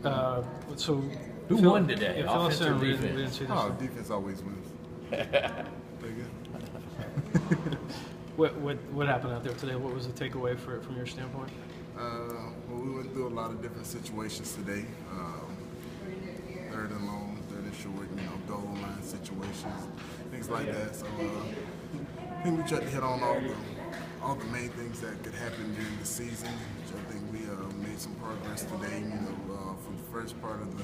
So Who won today? Yeah, fill us Offense or in. We defense? didn't see this. Oh, defense always wins. Very good. What happened out there today? What was the takeaway from your standpoint? Well, we went through a lot of different situations today. Third and long, third and short, goal line situations, things like that. So I think we tried to hit on all the main things that could happen during the season. Which I think we made some progress today. For the first part of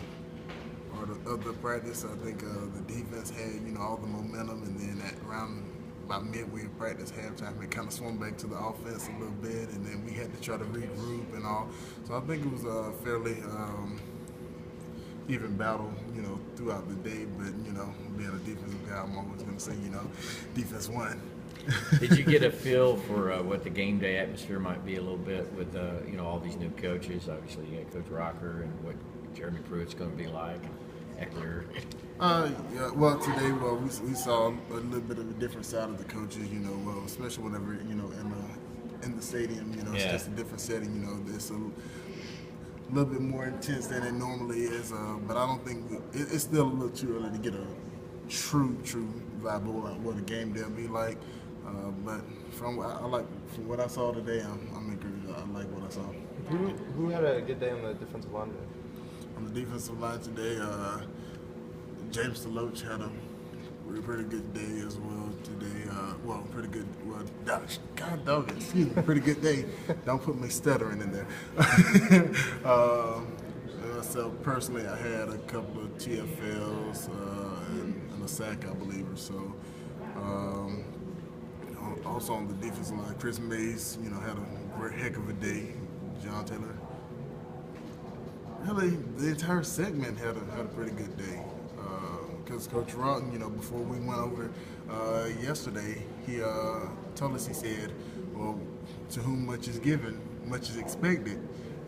the practice, I think the defense had all the momentum, and then about midway of practice, halftime, it kind of swung back to the offense a little bit, and then we had to try to regroup and all. So I think it was a fairly even battle, throughout the day. But being a defensive guy, I'm always going to say, defense won. Did you get a feel for what the game day atmosphere might be a little bit with all these new coaches? Obviously, you got Coach Rocker and what Jeremy Pruitt's going to be like, Eckler. Yeah. Well, today, we saw a little bit of a different side of the coaches. Especially whenever in the stadium. It's just a different setting. It's a little bit more intense than it normally is. But I don't think it's still a little too early to get a true vibe of what a game day will be like. But from what I saw today, I'm encouraged. I like what I saw. Who had a good day on the defensive line today? On the defensive line today, James DeLoach had a pretty good day as well today. Pretty good. God dog it. Excuse me. Pretty good day. Don't put me stuttering in there. So personally, I had a couple of TFLs and a sack, I believe, or so. Also on the defensive line, Chris Mays, had a great heck of a day. John Taylor. Really, the entire segment had a pretty good day. Because Coach Rock, before we went over yesterday, he told us, he said, well, to whom much is given, much is expected.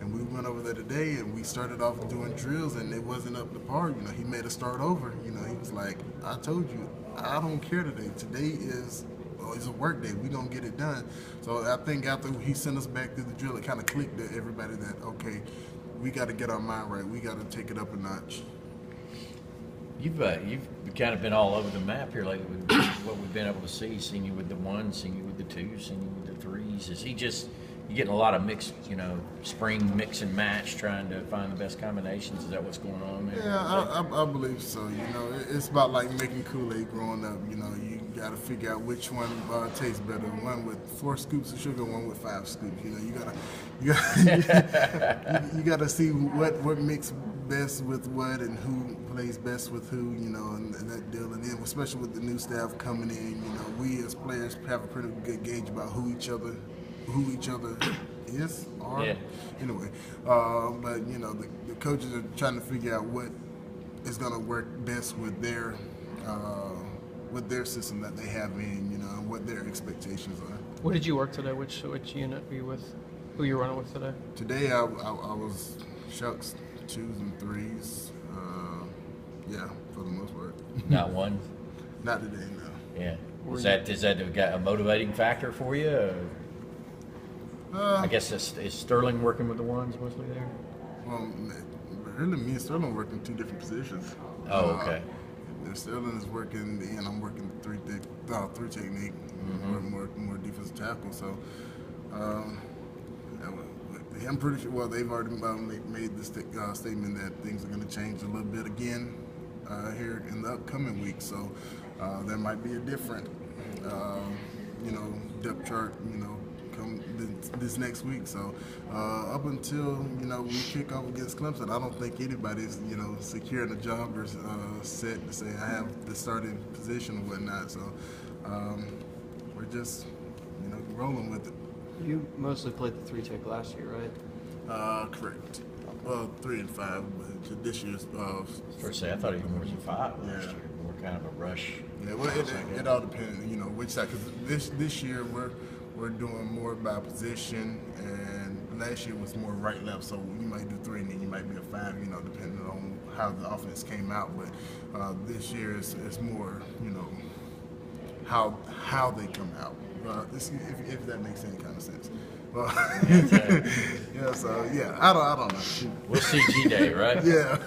And we went over there today, and we started off doing drills, and it wasn't up to par. He made us start over. He was like, I told you, I don't care today. Today is it's a work day. We're going to get it done. So I think after he sent us back through the drill, it kind of clicked to everybody that, okay, we got to get our mind right. We got to take it up a notch. You've kind of been all over the map here lately with what we've been able to see. Seen you with the ones, seen you with the twos, seen you with the threes. Is he just you getting a lot of mix, spring mix and match, trying to find the best combinations? Is that what's going on there? Yeah, I believe so. It's about like making Kool-Aid growing up. You got to figure out which one tastes better. One with 4 scoops of sugar, one with 5 scoops. You gotta see what mix best with what and who plays best with who. And that deal. And then especially with the new staff coming in, we as players have a pretty good gauge about who each other is, are. Yeah. Anyway, but the coaches are trying to figure out what is going to work best with their system that they have in, and what their expectations are. What did you work today? Which unit were you with? Who you running with today? Today I was shucks 2s and 3s. Yeah, for the most part. Not one. Not today, no. Yeah. Is that a motivating factor for you? I guess is Sterling working with the ones mostly there? Well, really, me and Sterling work in 2 different positions. Oh, okay. Sterling is working, and I'm working three technique, more defensive tackle. So, I'm pretty sure. Well, they've already made this statement that things are going to change a little bit again here in the upcoming week. So, there might be a different, depth chart, come this next week. So up until we kick off against Clemson, I don't think anybody's securing a job or set to say I have the starting position or whatnot. So we're just rolling with it. You mostly played the 3-tech last year, right? Correct. Well, 3 and 5, but this year's. First say I thought even more than 5 last Yeah. year. More kind of a rush. Yeah, well, it all depends, which side. Because this year we're doing more by position, and last year was more right left. So you might do 3, and then you might be a 5, depending on how the offense came out. But this year it's more, how they come out. If that makes any kind of sense. Yeah, so yeah, I don't know. We'll see G Day, right? Yeah.